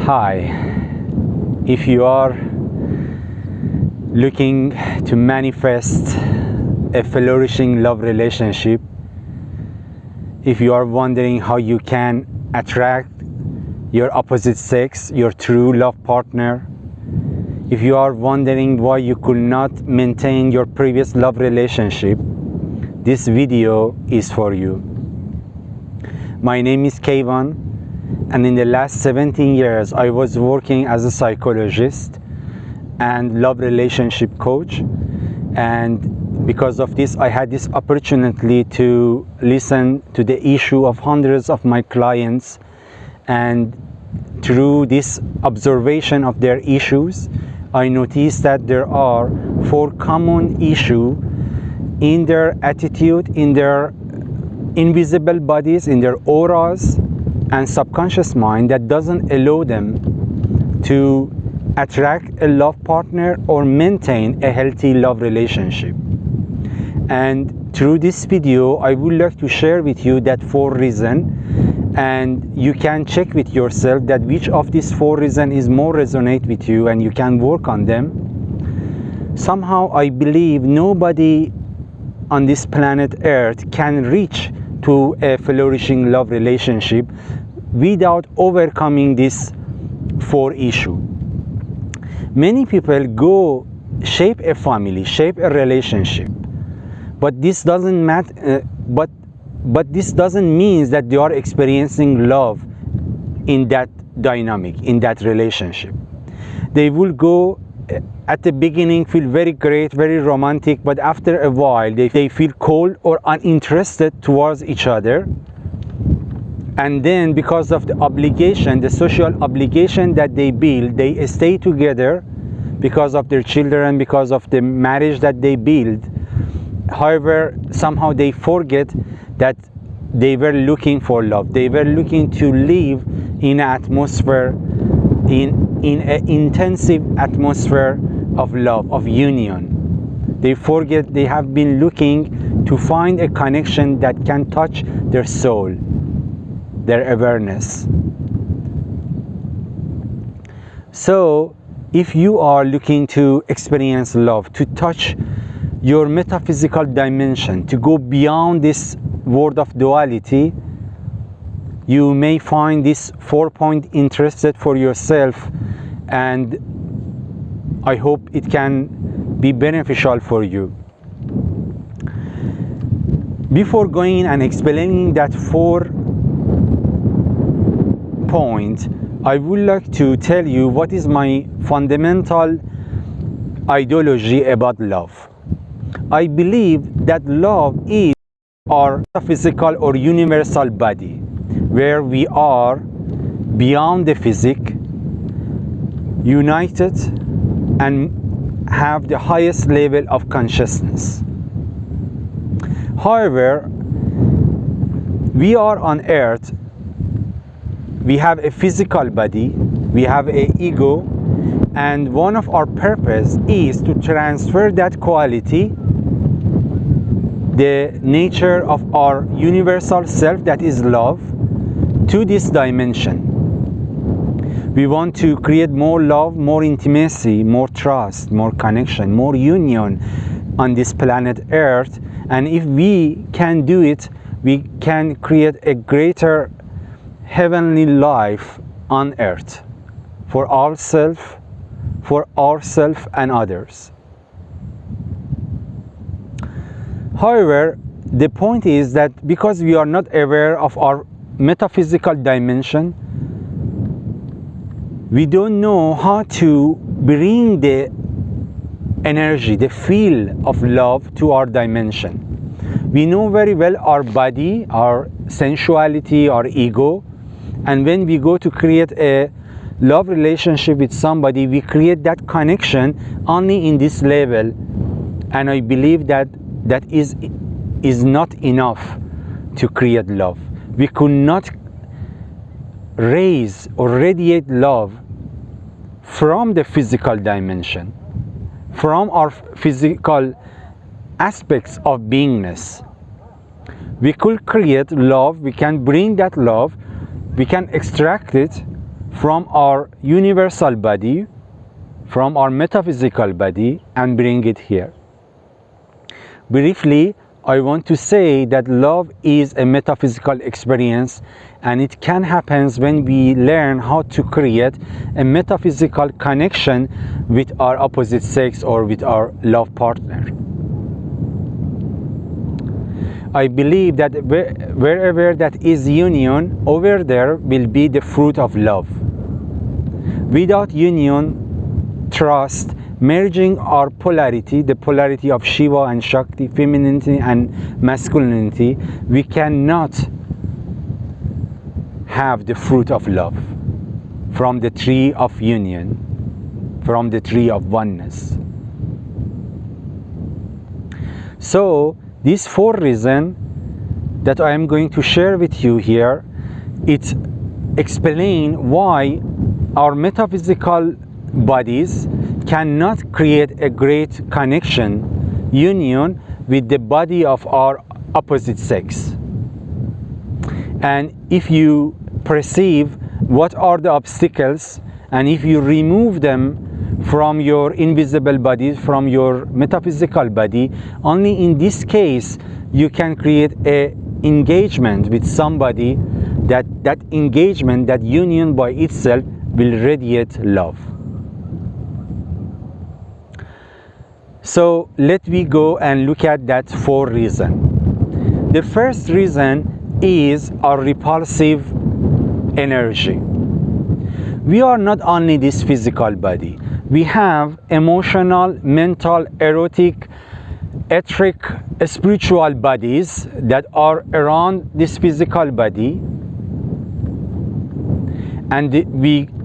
Hi, if you are looking to manifest a flourishing love relationship, if you are wondering how you can attract your opposite sex, your true love partner, if you are wondering why you could not maintain your previous love relationship, this video is for you. My name is Kayvan, and in the last 17 years I was working as a psychologist and love relationship coach, and because of this I had this opportunity to listen to the issue of hundreds of my clients, and through this observation of their issues I noticed that there are 4 common issues in their attitude, in their invisible bodies, in their auras and subconscious mind that doesn't allow them to attract a love partner or maintain a healthy love relationship. And through this video I would like to share with you that 4 reasons, and you can check with yourself that which of these 4 reasons is more resonate with you and you can work on them. Somehow I believe nobody on this planet Earth can reach to a flourishing love relationship without overcoming this 4 issues. Many people go shape a family, shape a relationship, but this doesn't matter. But this doesn't mean that they are experiencing love in that dynamic, in that relationship. They will go at the beginning feel very great, very romantic, but after a while they feel cold or uninterested towards each other. And then because of the obligation, the social obligation that they build, they stay together because of their children, because of the marriage that they build. However, somehow they forget that they were looking for love. They were looking to live in an atmosphere, in an intensive atmosphere of love, of union. They forget they have been looking to find a connection that can touch their soul, their awareness. So, if you are looking to experience love, to touch your metaphysical dimension, to go beyond this world of duality, you may find this 4-point interested for yourself, and I hope it can be beneficial for you. Before going and explaining that 4 point, I would like to tell you what is my fundamental ideology about love. I believe that love is our physical or universal body, where we are beyond the physique, united and have the highest level of consciousness. However, we are on earth, we have a physical body, we have an ego, and one of our purpose is to transfer that quality, the nature of our universal self that is love, to this dimension. We want to create more love, more intimacy, more trust, more connection, more union on this planet Earth. And if we can do it, we can create a greater heavenly life on earth for ourselves and others. However, the point is that because we are not aware of our metaphysical dimension, we don't know how to bring the energy, the feel of love to our dimension. We know very well our body, our sensuality, our ego, and when we go to create a love relationship with somebody, we create that connection only in this level, and I believe that is not enough to create love. We could not raise or radiate love from the physical dimension, from our physical aspects of beingness. We could create love, we can bring that love, we can extract it from our universal body, from our metaphysical body, and bring it here. Briefly, I want to say that love is a metaphysical experience, and it can happen when we learn how to create a metaphysical connection with our opposite sex or with our love partner. I believe that wherever that is union, over there will be the fruit of love. Without union, trust, merging our polarity, the polarity of Shiva and Shakti, femininity and masculinity, we cannot have the fruit of love from the tree of union, from the tree of oneness. So, these 4 reasons that I am going to share with you here, it explains why our metaphysical bodies cannot create a great connection, union with the body of our opposite sex. And if you perceive what are the obstacles, and if you remove them from your invisible body, from your metaphysical body, only in this case you can create a engagement with somebody, that engagement, that union by itself will radiate love. So let me go and look at that 4 reasons. The first reason is our repulsive energy. We are not only this physical body. We have emotional, mental, erotic, etheric, spiritual bodies that are around this physical body, and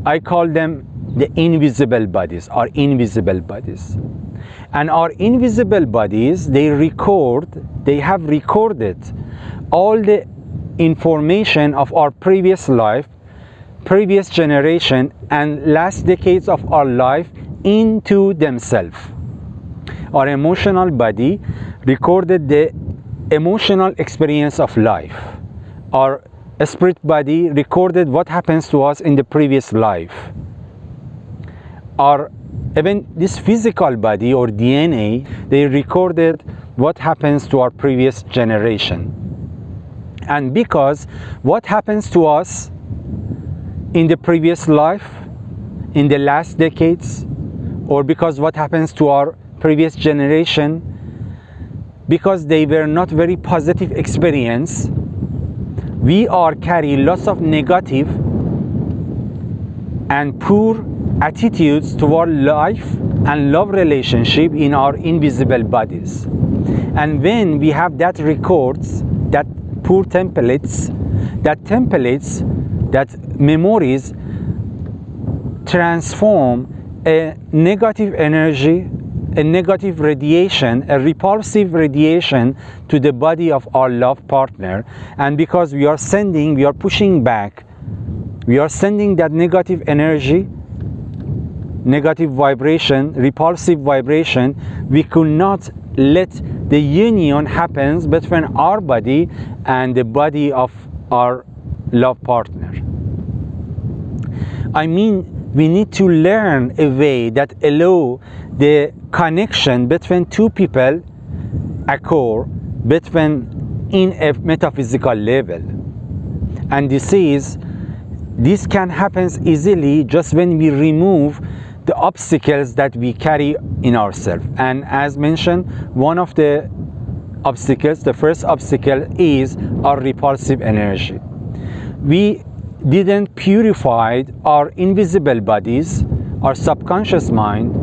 I call them the invisible bodies, our invisible bodies. And our invisible bodies, they have recorded all the information of our previous life, previous generation, and last decades of our life into themselves. Our emotional body recorded the emotional experience of life. Our spirit body recorded what happens to us in the previous life. Even this physical body or DNA, they recorded what happens to our previous generation. And because what happens to us in the previous life, in the last decades, or because what happens to our previous generation, because they were not very positive experience, we are carrying lots of negative and poor attitudes toward life and love relationship in our invisible bodies. And when we have that records, that poor templates, that memories transform a negative energy, a negative radiation, a repulsive radiation to the body of our love partner. And because we are pushing back, we are sending that negative energy, negative vibration, repulsive vibration, we could not let the union happen between our body and the body of our love partner. I mean, we need to learn a way that allow the connection between 2 people occur between in a metaphysical level. And this can happen easily just when we remove the obstacles that we carry in ourselves. And as mentioned, one of the obstacles, the first obstacle, is our repulsive energy. We didn't purify our invisible bodies, our subconscious mind,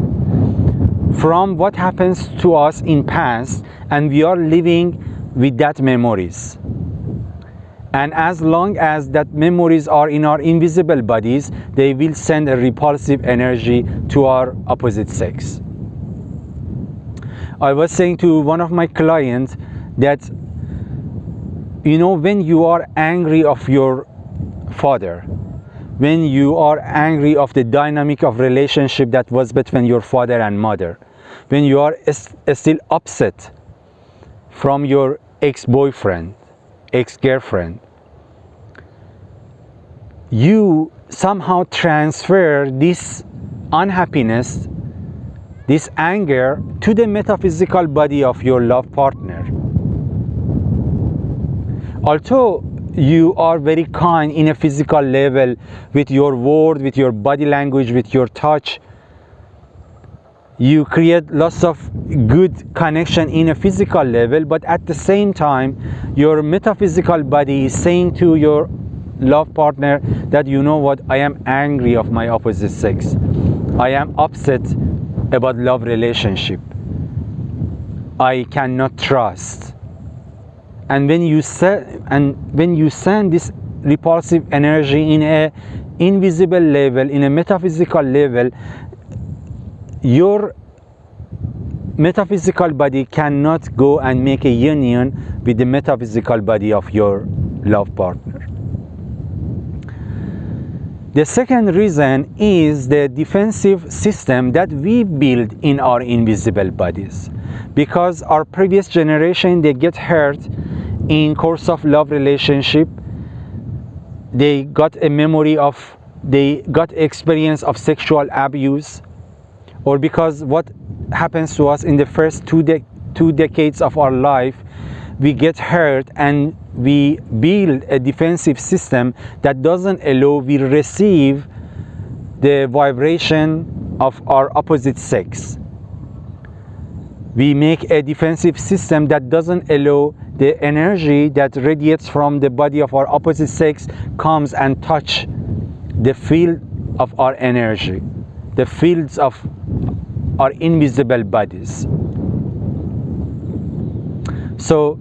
from what happens to us in past, and we are living with that memories. And as long as that memories are in our invisible bodies, they will send a repulsive energy to our opposite sex. I was saying to one of my clients that, when you are angry of your father, when you are angry of the dynamic of relationship that was between your father and mother, when you are still upset from your ex-boyfriend, ex-girlfriend, you somehow transfer this unhappiness, this anger, to the metaphysical body of your love partner. Although you are very kind in a physical level with your word, with your body language, with your touch, you create lots of good connection in a physical level, but at the same time your metaphysical body is saying to your love partner that, you know what, I am angry of my opposite sex, I am upset about love relationship, I cannot trust. And when you send this repulsive energy in a invisible level, in a metaphysical level, your metaphysical body cannot go and make a union with the metaphysical body of your love partner. The second reason is the defensive system that we build in our invisible bodies. Because our previous generation, they get hurt in course of love relationship, they got a memory of, they got experience of sexual abuse, or because what happens to us in the first two decades of our life, we get hurt and we build a defensive system that doesn't allow we receive the vibration of our opposite sex. We make a defensive system that doesn't allow the energy that radiates from the body of our opposite sex comes and touch the field of our energy, the fields of our invisible bodies. So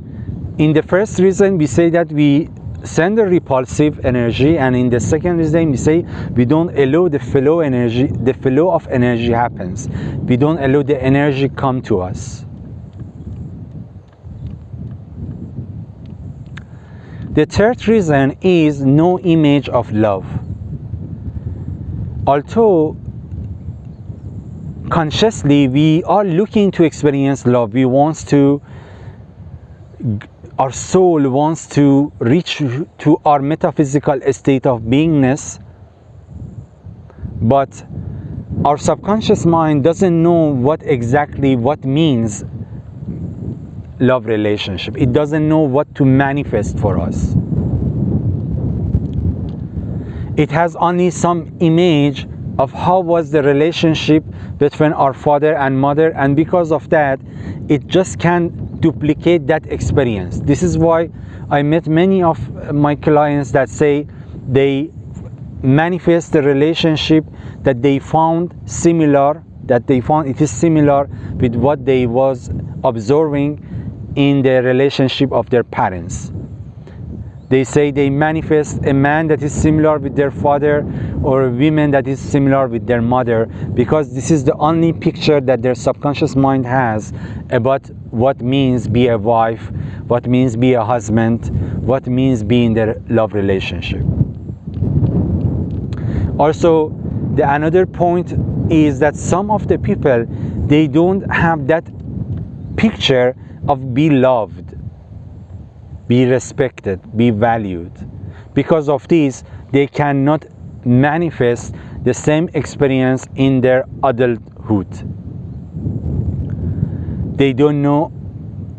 in the first reason, we say that we send a repulsive energy, and in the second reason, we say we don't allow the flow energy, the flow of energy happens. We don't allow the energy come to us. The third reason is no image of love. Although consciously we are looking to experience love, we want to, our soul wants to reach to our metaphysical state of beingness, but our subconscious mind doesn't know what means love relationship. It doesn't know what to manifest for us. It has only some image of how was the relationship between our father and mother, and because of that, it just can't duplicate that experience. This is why I met many of my clients that say they manifest the relationship that they found similar, that they found it is similar with what they was observing in the relationship of their parents. They say they manifest a man that is similar with their father, or a woman that is similar with their mother, because this is the only picture that their subconscious mind has about what means be a wife, what means be a husband, what means be in their love relationship. Also, the another point is that some of the people, they don't have that picture of be loved, be respected, be valued. Because of this, they cannot manifest the same experience in their adulthood. They don't know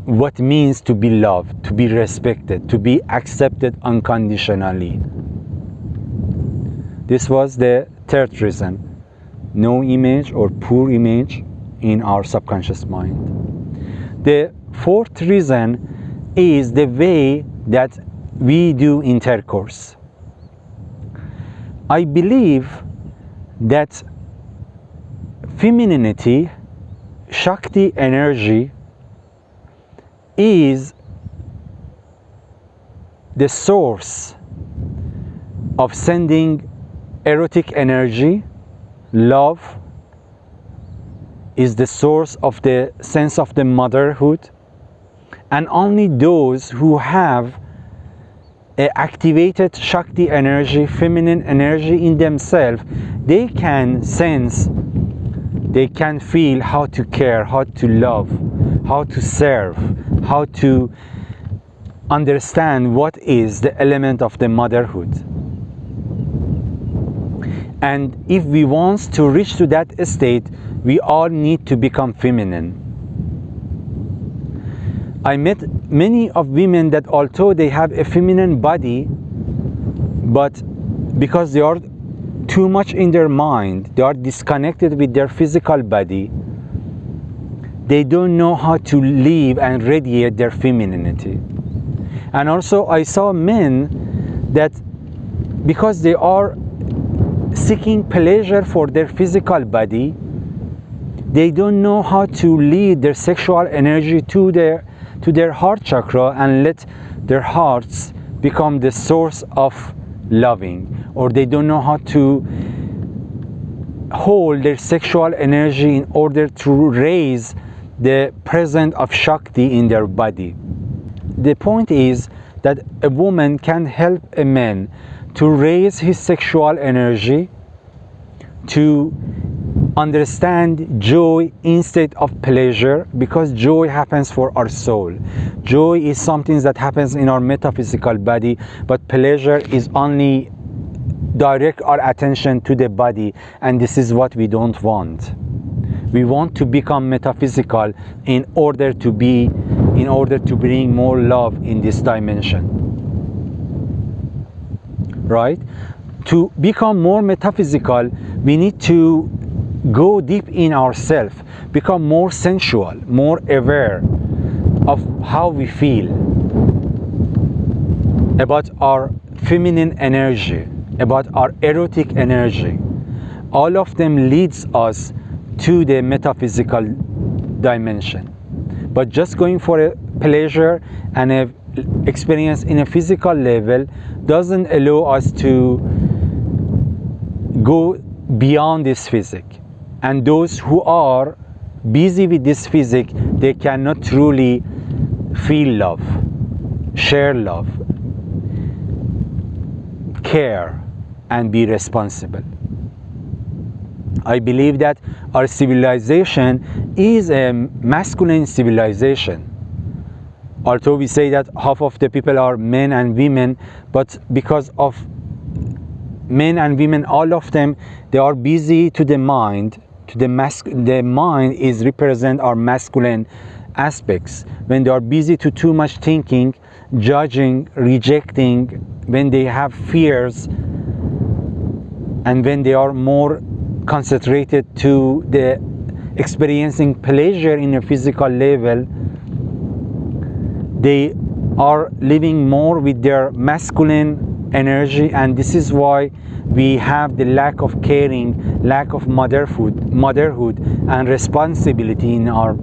what means to be loved, to be respected, to be accepted unconditionally. This was the third reason. No image or poor image in our subconscious mind. The fourth reason is the way that we do intercourse. I believe that femininity, Shakti energy, is the source of sending erotic energy. Love is the source of the sense of the motherhood, and only those who have a activated Shakti energy, feminine energy in themselves, they can sense, they can feel how to care, how to love, how to serve, how to understand what is the element of the motherhood. And if we want to reach to that state, we all need to become feminine. I met many of women that although they have a feminine body, but because they are too much in their mind, they are disconnected with their physical body, they don't know how to live and radiate their femininity. And also I saw men that because they are seeking pleasure for their physical body, they don't know how to lead their sexual energy to their heart chakra and let their hearts become the source of loving, or they don't know how to hold their sexual energy in order to raise the presence of Shakti in their body. The point is that a woman can help a man to raise his sexual energy, to understand joy instead of pleasure, because joy happens for our soul. Joy is something that happens in our metaphysical body, but pleasure is only direct our attention to the body, and this is what we don't want. We want to become metaphysical in order to bring more love in this dimension, right? To become more metaphysical, we need to go deep in ourselves, become more sensual, more aware of how we feel, about our feminine energy, about our erotic energy. All of them leads us to the metaphysical dimension. But just going for a pleasure and a experience in a physical level doesn't allow us to go beyond this physic. And those who are busy with this physic, they cannot truly feel love, share love, care, and be responsible. I believe that our civilization is a masculine civilization. Although we say that half of the people are men and women, but because of men and women, all of them, they are busy to the mind. The mind is represent our masculine aspects. When they are busy to too much thinking, judging, rejecting, when they have fears, and when they are more concentrated to the experiencing pleasure in a physical level, they are living more with their masculine energy, and this is why we have the lack of caring, lack of motherhood and responsibility in our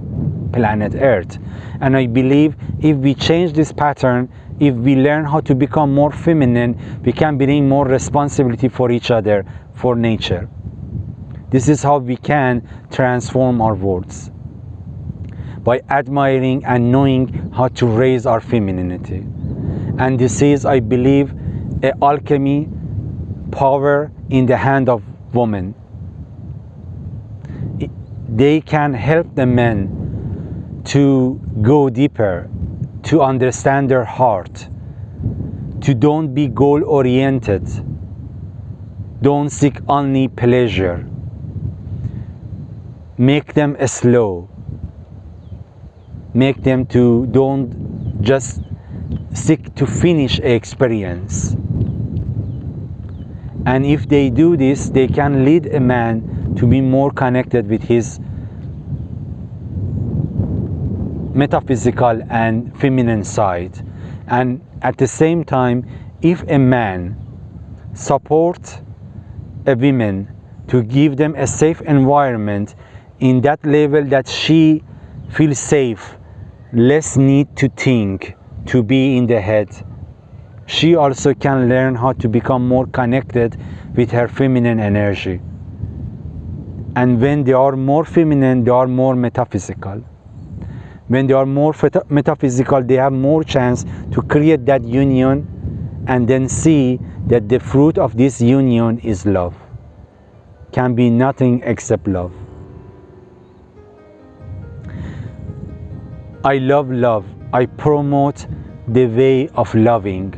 planet Earth. And I believe if we change this pattern, if we learn how to become more feminine, we can bring more responsibility for each other, for nature. This is how we can transform our worlds, by admiring and knowing how to raise our femininity. And this is, I believe, an alchemy power in the hand of women. They can help the men to go deeper, to understand their heart, to don't be goal oriented, don't seek only pleasure, make them slow, make them to don't just seek to finish an experience. And if they do this, they can lead a man to be more connected with his metaphysical and feminine side. And at the same time, if a man supports a woman to give them a safe environment in that level that she feels safe, less need to think, to be in the head, she also can learn how to become more connected with her feminine energy. And when they are more feminine, they are more metaphysical. When they are more metaphysical, they have more chance to create that union and then see that the fruit of this union is love. Can be nothing except love. I love love. I promote the way of loving.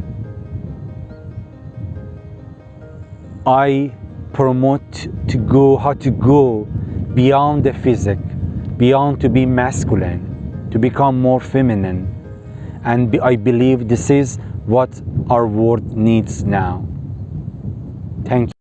I promote to go, how to go beyond the physic, beyond to be masculine, to become more feminine. And I believe this is what our world needs now. Thank you.